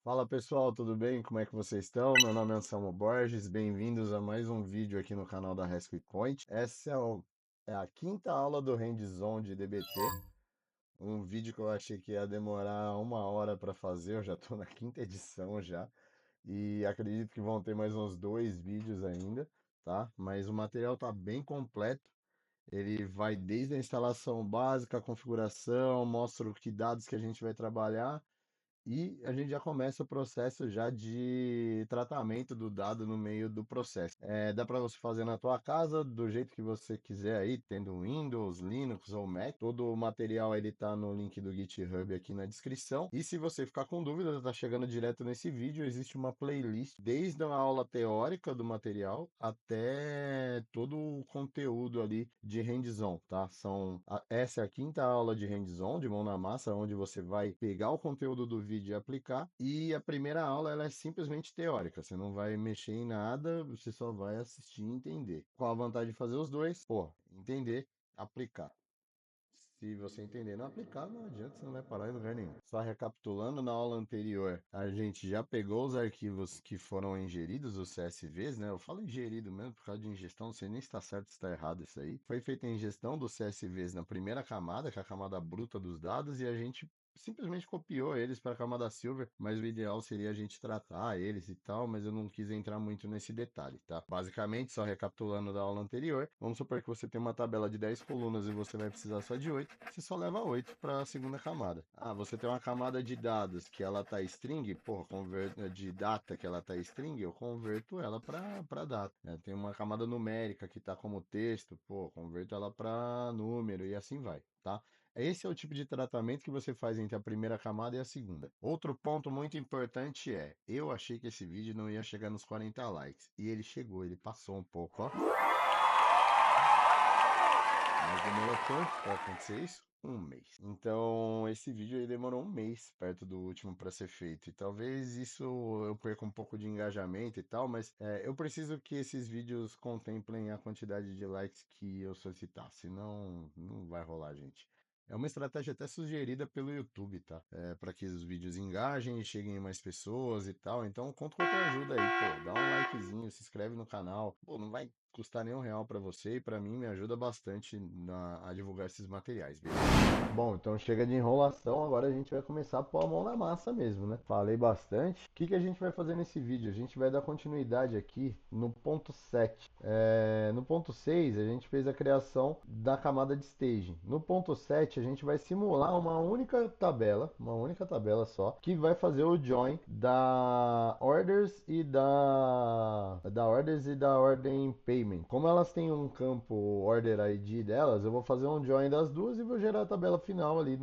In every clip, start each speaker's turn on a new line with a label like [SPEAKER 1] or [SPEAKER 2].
[SPEAKER 1] Fala pessoal, tudo bem? Como é que vocês estão? Meu nome é Anselmo Borges, bem-vindos a mais um vídeo aqui no canal da Rescue Point. Essa é a quinta aula do Hands-On de DBT, um vídeo que eu achei que ia demorar uma hora para fazer, eu já estou na quinta edição já, e acredito que vão ter mais uns dois vídeos ainda, tá? Mas o material está bem completo, ele vai desde a instalação básica, a configuração, mostra o que dados que a gente vai trabalhar, e a gente já começa o processo já de tratamento do dado no meio do processo. Dá para você fazer na tua casa, do jeito que você quiser aí, tendo Windows, Linux ou Mac. Todo o material ele tá no link do GitHub aqui na descrição. E se você ficar com dúvida, tá chegando direto nesse vídeo, existe uma playlist desde a aula teórica do material até todo o conteúdo ali de hands-on, tá? Essa é a quinta aula de hands-on, de mão na massa, onde você vai pegar o conteúdo do vídeo e aplicar. E a primeira aula ela é simplesmente teórica, você não vai mexer em nada, você só vai assistir e entender. Qual a vantagem de fazer os dois? Pô, entender, aplicar. Se você entender e não aplicar, não adianta, você não vai parar em lugar nenhum. Só recapitulando, na aula anterior, a gente já pegou os arquivos que foram ingeridos, os CSVs, né? Eu falo ingerido mesmo por causa de ingestão, não sei nem se está certo ou se está errado isso aí. Foi feita a ingestão dos CSVs na primeira camada, que é a camada bruta dos dados, e a gente simplesmente copiou eles para a camada Silver, mas o ideal seria a gente tratar eles e tal, mas eu não quis entrar muito nesse detalhe, tá? Basicamente, só recapitulando da aula anterior, vamos supor que você tem uma tabela de 10 colunas e você vai precisar só de 8, você só leva 8 para a segunda camada. Ah, você tem uma camada de dados que ela tá string, pô, de data que ela tá string, eu converto ela para data. Tem uma camada numérica que tá como texto, pô, converto ela para número e assim vai, tá? Esse é o tipo de tratamento que você faz entre a primeira camada e a segunda. Outro ponto muito importante é, eu achei que esse vídeo não ia chegar nos 40 likes. E ele chegou, ele passou um pouco, ó. Mas demorou quanto para acontecer isso? Um mês. Então, esse vídeo aí demorou um mês perto do último para ser feito. E talvez isso eu perca um pouco de engajamento e tal, mas eu preciso que esses vídeos contemplem a quantidade de likes que eu solicitar, senão não vai rolar, gente. É uma estratégia até sugerida pelo YouTube, tá? Para que os vídeos engajem e cheguem a mais pessoas e tal. Então, conto com a tua ajuda aí, pô. Dá um likezinho, se inscreve no canal. Pô, não vai custar nenhum real para você e para mim me ajuda bastante a divulgar esses materiais, beleza? Bom, então chega de enrolação, agora a gente vai começar a pôr a mão na massa mesmo, né? Falei bastante. O que que a gente vai fazer nesse vídeo? A gente vai dar continuidade aqui no ponto 7. No ponto 6, a gente fez a criação da camada de staging. No ponto 7, a gente vai simular uma única tabela só, que vai fazer o join da orders e da ordem payment. Como elas têm um campo order ID delas, eu vou fazer um join das duas e vou gerar a tabela final ali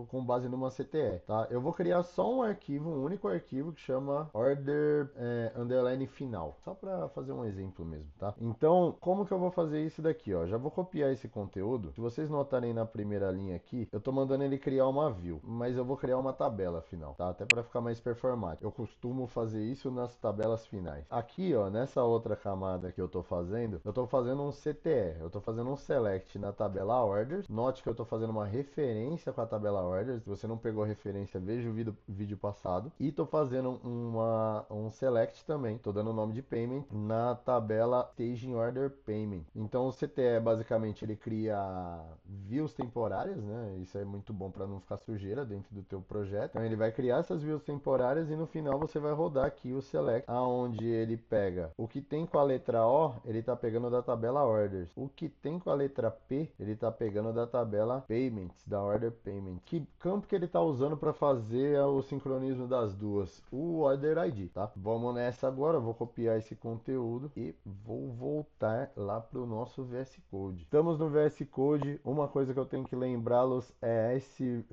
[SPEAKER 1] com base numa CTE, tá? Eu vou criar só um arquivo, um único arquivo que chama order underline final, só para fazer um exemplo mesmo, tá? Então, como que eu vou fazer isso daqui, ó? Já vou copiar esse conteúdo. Se vocês notarem na primeira linha aqui, eu tô mandando ele criar uma view, mas eu vou criar uma tabela final, tá? Até para ficar mais performático. Eu costumo fazer isso nas tabelas finais. Aqui, ó, nessa outra camada que eu tô fazendo um CTE, eu tô fazendo um select na tabela orders. Note que eu tô fazendo uma referência com a tabela orders. Se você não pegou a referência, veja o vídeo passado. E tô fazendo um select também, tô dando o nome de payment na tabela staging order payment. Então o CTE basicamente ele cria views temporárias, né? Isso é muito bom para não ficar sujeira dentro do teu projeto. Então ele vai criar essas views temporárias e no final você vai rodar aqui o select, aonde ele pega o que tem com a letra O, ele tá pegando da tabela orders. O que tem com a letra P, ele tá pegando da tabela payments, da order payment. Que campo que ele tá usando para fazer o sincronismo das duas? O order ID, tá? Vamos nessa agora, eu vou copiar esse conteúdo e vou voltar lá para o nosso VS Code. Estamos no VS Code, uma coisa que eu tenho que lembrá-los é esse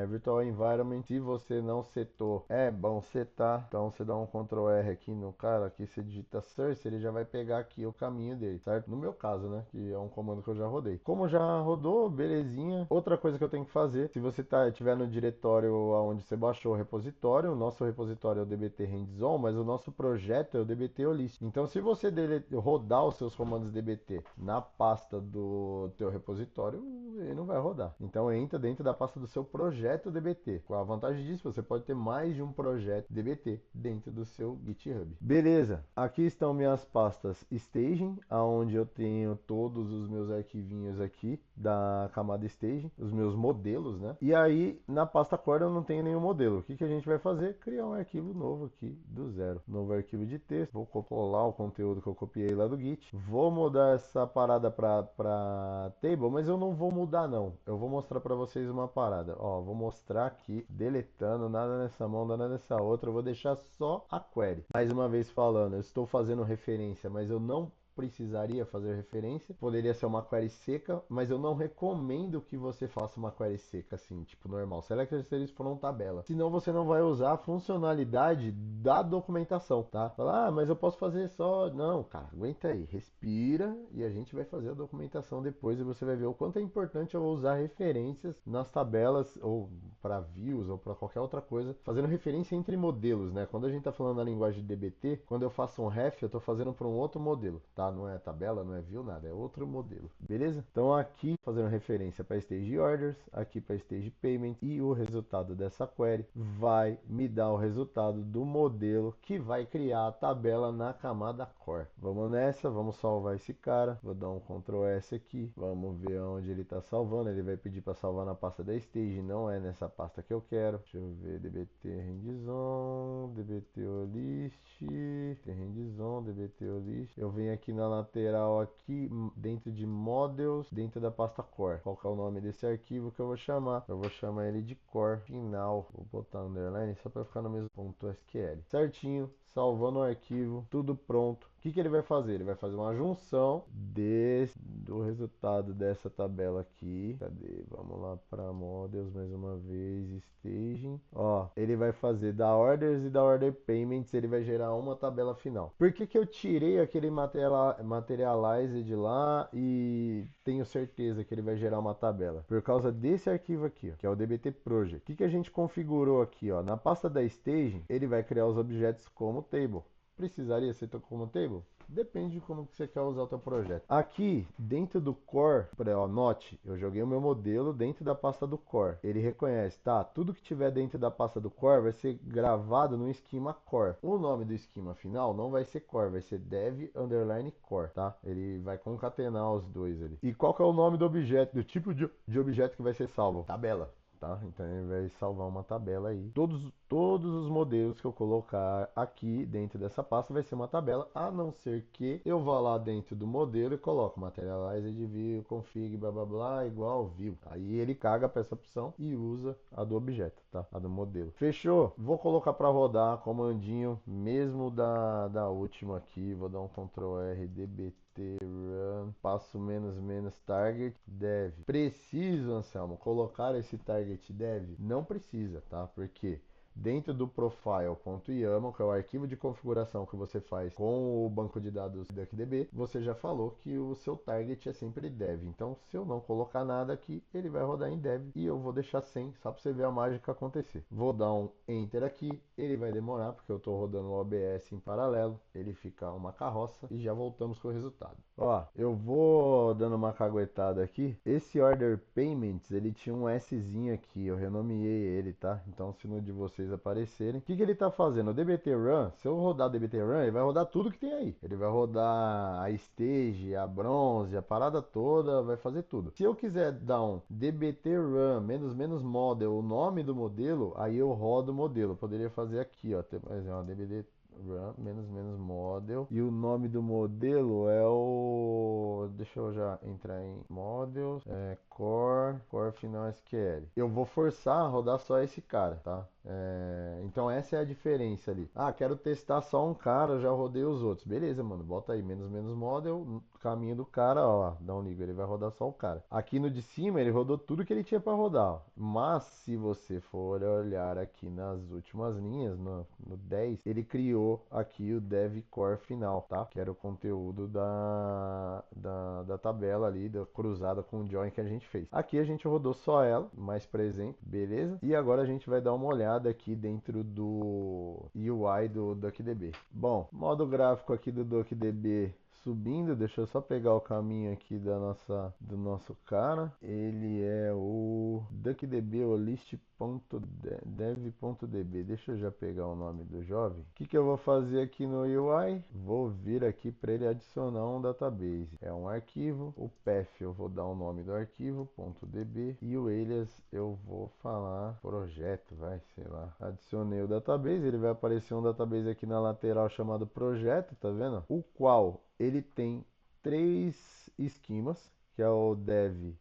[SPEAKER 1] Virtual Environment. Se você não setou, é bom setar. Então você dá um Ctrl R aqui no cara, aqui você digita search, ele já vai pegar aqui o caminho arquivinho dele, certo? No meu caso, né, que é um comando que eu já rodei. Como já rodou, belezinha. Outra coisa que eu tenho que fazer, se você tiver no diretório onde você baixou o repositório, o nosso repositório é o dbt hands-on, mas o nosso projeto é o dbt olist. Então, se você rodar os seus comandos dbt na pasta do teu repositório, ele não vai rodar. Então, entra dentro da pasta do seu projeto dbt. Qual a vantagem disso? Você pode ter mais de um projeto dbt dentro do seu GitHub. Beleza, aqui estão minhas pastas staging, aonde eu tenho todos os meus arquivinhos aqui da camada staging, os meus modelos, né? E aí na pasta core eu não tenho nenhum modelo. O que que a gente vai fazer? Criar um arquivo novo aqui do zero. Novo arquivo de texto. Vou copiar o conteúdo que eu copiei lá do Git. Vou mudar essa parada para table, mas eu não vou mudar não. Eu vou mostrar para vocês uma parada. Ó, vou mostrar aqui, deletando, nada nessa mão, nada nessa outra. Eu vou deixar só a query. Mais uma vez falando, eu estou fazendo referência, mas eu não precisaria fazer referência. Poderia ser uma query seca, mas eu não recomendo que você faça uma query seca assim, tipo normal. Select series from tabela. Senão você não vai usar a funcionalidade da documentação, tá? Fala, ah, mas eu posso fazer só... Não, cara, aguenta aí, respira e a gente vai fazer a documentação depois e você vai ver o quanto é importante eu usar referências nas tabelas ou para views ou para qualquer outra coisa, fazendo referência entre modelos, né? Quando a gente tá falando na linguagem de DBT, quando eu faço um ref, eu tô fazendo para um outro modelo, tá? Não é tabela, não é view, nada, é outro modelo, beleza? Então aqui fazendo referência para stage orders, aqui para stage payment e o resultado dessa query vai me dar o resultado do modelo que vai criar a tabela na camada core. Vamos nessa, vamos salvar esse cara, vou dar um Ctrl S aqui, vamos ver onde ele está salvando, ele vai pedir para salvar na pasta da stage, não é nessa pasta que eu quero. Deixa eu ver, dbt hands-on, dbt olist, hands-on, dbt olist. Eu venho aqui na lateral aqui, dentro de models, dentro da pasta core. Qual que é o nome desse arquivo que eu vou chamar? Eu vou chamar ele de core final. Vou botar underline só para ficar no mesmo ponto .sql. Certinho, salvando o arquivo, tudo pronto. O que que ele vai fazer? Ele vai fazer uma junção do resultado dessa tabela aqui. Cadê? Vamos lá para models mais uma vez, staging. Ó, ele vai fazer da orders e da order payments, ele vai gerar uma tabela final. Por que que eu tirei aquele materialized lá e tenho certeza que ele vai gerar uma tabela? Por causa desse arquivo aqui, ó, que é o dbt project. O que que a gente configurou aqui, ó? Na pasta da staging, ele vai criar os objetos como table. Precisaria ser como table? Depende de como que você quer usar o teu projeto. Aqui, dentro do core, ó, note, eu joguei o meu modelo dentro da pasta do core. Ele reconhece, tá? Tudo que tiver dentro da pasta do core vai ser gravado no esquema core. O nome do esquema final não vai ser core, vai ser dev underline core, tá? Ele vai concatenar os dois ali. E qual que é o nome do objeto, do tipo de objeto que vai ser salvo? Tabela. Tá? Então ele vai salvar uma tabela aí. Todos os modelos que eu colocar aqui dentro dessa pasta vai ser uma tabela, a não ser que eu vá lá dentro do modelo e coloco materialized view, config, blá blá blá, igual view. Aí ele caga para essa opção e usa a do objeto, tá? A do modelo. Fechou? Vou colocar para rodar comandinho mesmo da última aqui. Vou dar um Ctrl R, dbt run, passo menos target dev. Preciso, Anselmo, colocar esse target dev? Não precisa, tá? Porque dentro do profile.yaml, que é o arquivo de configuração que você faz com o banco de dados DuckDB, você já falou que o seu target é sempre dev. Então, se eu não colocar nada aqui, ele vai rodar em dev e eu vou deixar sem, só para você ver a mágica acontecer. Vou dar um enter aqui, ele vai demorar porque eu estou rodando o OBS em paralelo, ele fica uma carroça e já voltamos com o resultado. Ó, eu vou dando uma caguetada aqui. Esse order payments, ele tinha um Szinho aqui, eu renomeei ele, tá? Então, se no de vocês aparecerem, o que que ele tá fazendo? O dbt run, se eu rodar o dbt run, ele vai rodar tudo que tem aí. Ele vai rodar a stage, a bronze, a parada toda, vai fazer tudo. Se eu quiser dar um dbt run menos model, o nome do modelo, aí eu rodo o modelo. Eu poderia fazer aqui, ó, por exemplo, dbt run menos model, e o nome do modelo é o, deixa eu já entrar em models, core core final SQL. Eu vou forçar a rodar só esse cara, tá? Então essa é a diferença ali. Ah, quero testar só um cara, já rodei os outros. Beleza, mano, bota aí menos menos model, caminho do cara, ó, dá um liga, ele vai rodar só o cara. Aqui no de cima ele rodou tudo que ele tinha para rodar, ó. Mas se você for olhar aqui nas últimas linhas, no 10, ele criou aqui o dev core final, tá? Que era o conteúdo da tabela ali, da cruzada com o join que a gente fez. Aqui a gente rodou só ela, mais por exemplo, beleza? E agora a gente vai dar uma olhada aqui dentro do UI do DuckDB. Bom, modo gráfico aqui do DuckDB subindo, deixa eu só pegar o caminho aqui do nosso cara. Ele é o duckdb.olist.dev.db. Deixa eu já pegar o nome do jovem. O que que eu vou fazer aqui no UI? Vou vir aqui para ele adicionar um database. É um arquivo. O path eu vou dar o nome do arquivo, .db, e o alias eu vou falar projeto, vai, sei lá. Adicionei o database, ele vai aparecer um database aqui na lateral chamado projeto, tá vendo? O qual ele tem três esquemas, que é o dev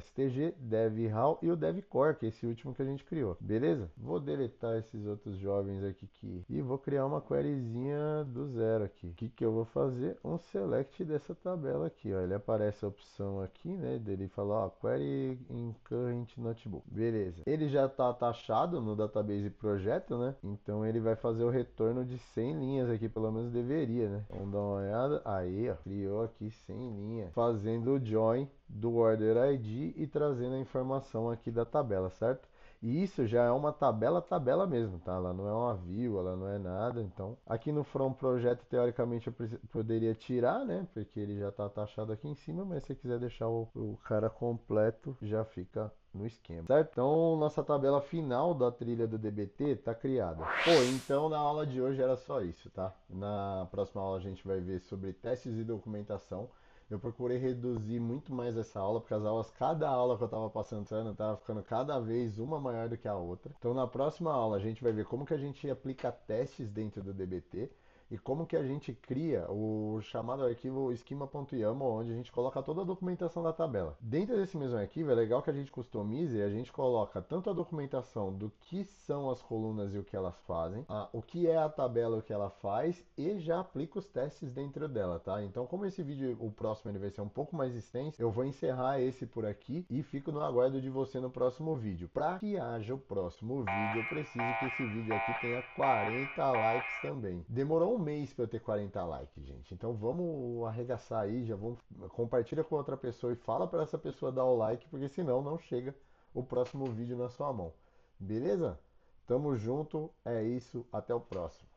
[SPEAKER 1] STG, dev HAL e o dev core, que é esse último que a gente criou. Beleza? Vou deletar esses outros jovens aqui e vou criar uma queryzinha do zero aqui. O que que eu vou fazer? Um select dessa tabela aqui, ó. Ele aparece a opção aqui, né, dele falar, ó, query in current notebook. Beleza. Ele já está taxado no database projeto, né? Então ele vai fazer o retorno de 100 linhas aqui, pelo menos deveria, né? Vamos dar uma olhada. Aí, ó, criou aqui 100 linhas, fazendo o join do order ID e trazendo a informação aqui da tabela, certo? E isso já é uma tabela mesmo, tá? Ela não é uma view, ela não é nada. Então, aqui no From Projeto, teoricamente, eu poderia tirar, né? Porque ele já está taxado aqui em cima, mas se quiser deixar o cara completo, já fica no esquema, certo? Então, nossa tabela final da trilha do DBT está criada. Pô, então na aula de hoje era só isso, tá? Na próxima aula a gente vai ver sobre testes e documentação. Eu procurei reduzir muito mais essa aula, porque as aulas, cada aula que eu estava passando esse ano, estava ficando cada vez uma maior do que a outra. Então na próxima aula a gente vai ver como que a gente aplica testes dentro do DBT e como que a gente cria o chamado arquivo schema.yaml, onde a gente coloca toda a documentação da tabela. Dentro desse mesmo arquivo é legal que a gente customize e a gente coloca tanto a documentação do que são as colunas e o que elas fazem, o que é a tabela e o que ela faz, e já aplica os testes dentro dela, tá? Então como esse vídeo, o próximo, ele vai ser um pouco mais extenso, eu vou encerrar esse por aqui e fico no aguardo de você no próximo vídeo. Para que haja o próximo vídeo, eu preciso que esse vídeo aqui tenha 40 likes também. Demorou um mês para eu ter 40 likes, gente. Então vamos arregaçar aí, já vamos compartilha com outra pessoa e fala para essa pessoa dar o like, porque senão não chega o próximo vídeo na sua mão. Beleza? Tamo junto, é isso, até o próximo.